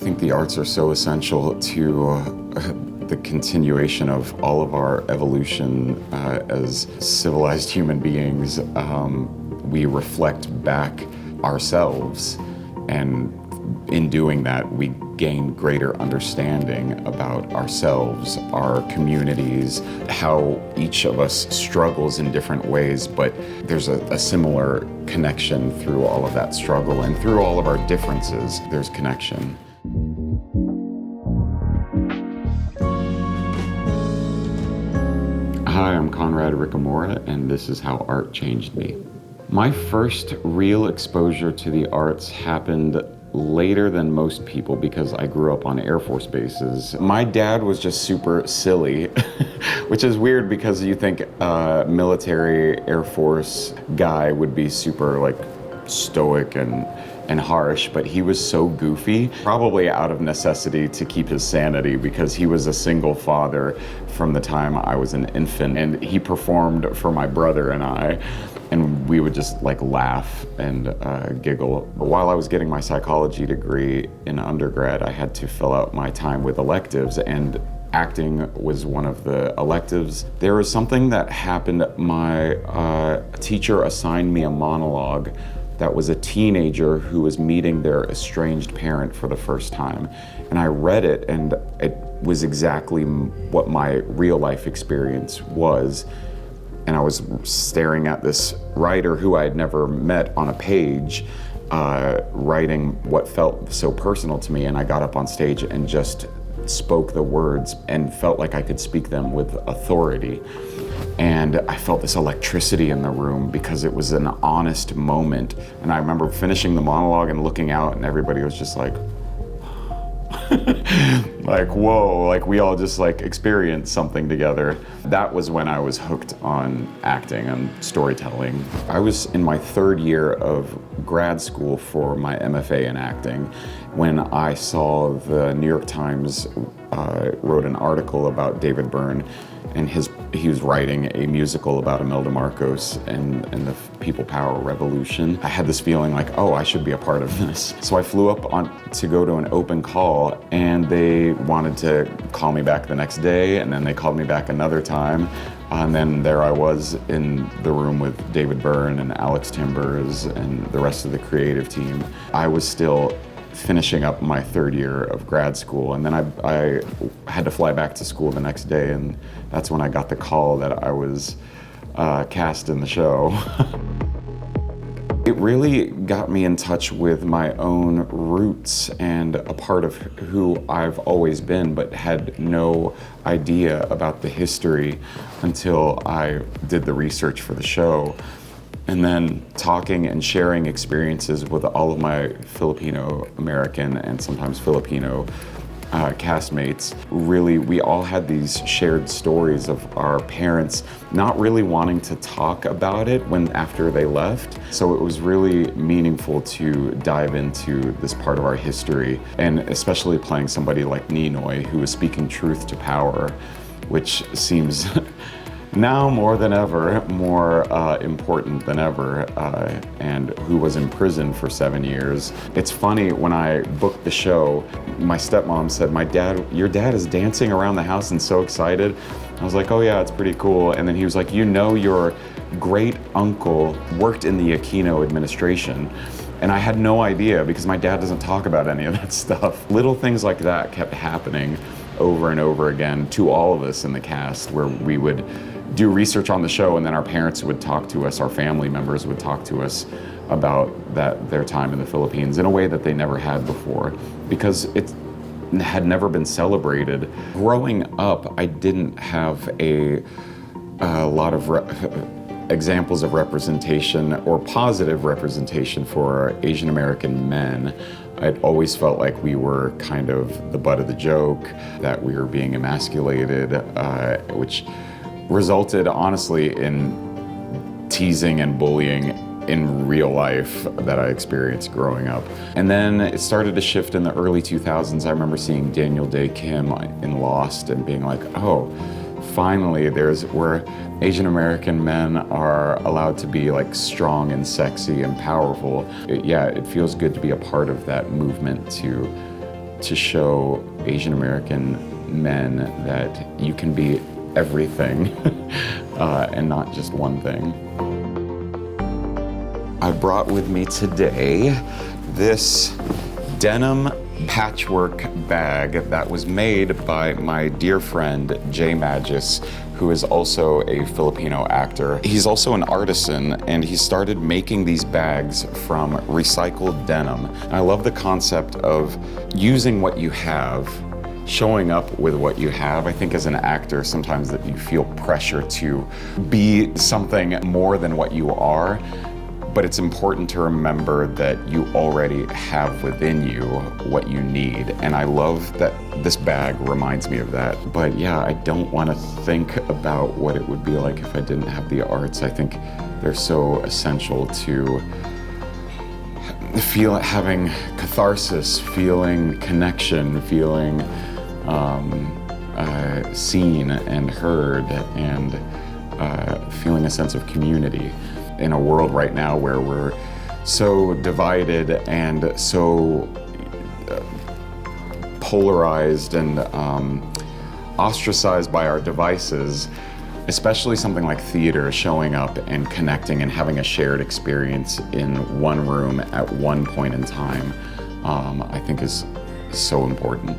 I think the arts are so essential to the continuation of all of our evolution as civilized human beings. We reflect back ourselves, and in doing that, we gain greater understanding about ourselves, our communities, how each of us struggles in different ways, but there's a similar connection through all of that struggle, and through all of our differences, there's connection. Hi, I'm Conrad Ricamora, and this is how art changed me. My first real exposure to the arts happened later than most people because I grew up on Air Force bases. My dad was just super silly, which is weird because you think a military Air Force guy would be super like stoic and harsh, but he was so goofy, probably out of necessity to keep his sanity, because he was a single father from the time I was an infant, and he performed for my brother and I, and we would just like laugh and giggle. While I was getting my psychology degree in undergrad, I had to fill out my time with electives, and acting was one of the electives. There was something that happened. My teacher assigned me a monologue that was a teenager who was meeting their estranged parent for the first time. And I read it, and it was exactly what my real life experience was. And I was staring at this writer who I had never met on a page, writing what felt so personal to me. And I got up on stage and just spoke the words and felt like I could speak them with authority. And I felt this electricity in the room because it was an honest moment. And I remember finishing the monologue and looking out, and everybody was just like, like, whoa, like we all just like experienced something together. That was when I was hooked on acting and storytelling. I was in my third year of grad school for my MFA in acting when I saw the New York Times wrote an article about David Byrne, and he was writing a musical about Imelda Marcos and the People Power Revolution. I had this feeling like, oh, I should be a part of this. So I flew up to go to an open call, and they wanted to call me back the next day, and then they called me back another time. And then there I was in the room with David Byrne and Alex Timbers and the rest of the creative team. I was still finishing up my third year of grad school, and then I had to fly back to school the next day, and that's when I got the call that I was cast in the show. It really got me in touch with my own roots and a part of who I've always been, but had no idea about the history until I did the research for the show. And then talking and sharing experiences with all of my Filipino American and sometimes Filipino castmates. Really, we all had these shared stories of our parents not really wanting to talk about it after they left. So it was really meaningful to dive into this part of our history, and especially playing somebody like Ninoy, who is speaking truth to power, which seems now more than ever, more important than ever, and who was in prison for 7 years. It's funny, when I booked the show, my stepmom said, your dad is dancing around the house and so excited. I was like, oh yeah, it's pretty cool. And then he was like, you know, your great uncle worked in the Aquino administration. And I had no idea, because my dad doesn't talk about any of that stuff. Little things like that kept happening over and over again to all of us in the cast, where we would do research on the show, and then our parents would talk to us, our family members would talk to us about their time in the Philippines in a way that they never had before, because it had never been celebrated. Growing up, I didn't have a lot of examples of representation or positive representation for Asian American men. I'd always felt like we were kind of the butt of the joke, that we were being emasculated, which resulted honestly in teasing and bullying in real life that I experienced growing up. And then it started to shift in the early 2000s. I remember seeing Daniel Day Kim in Lost and being like, oh, finally where Asian American men are allowed to be like strong and sexy and powerful. It feels good to be a part of that movement, to to show Asian American men that you can be everything and not just one thing. I brought with me today this denim patchwork bag that was made by my dear friend Jay Magis, who is also a Filipino actor. He's also an artisan, and he started making these bags from recycled denim. And I love the concept of using what you have, showing up with what you have. I think as an actor, sometimes that you feel pressure to be something more than what you are. But it's important to remember that you already have within you what you need. And I love that this bag reminds me of that. But yeah, I don't want to think about what it would be like if I didn't have the arts. I think they're so essential to having catharsis, feeling connection, feeling seen and heard, and feeling a sense of community. In a world right now where we're so divided and so polarized and ostracized by our devices, especially something like theater, showing up and connecting and having a shared experience in one room at one point in time, I think is so important.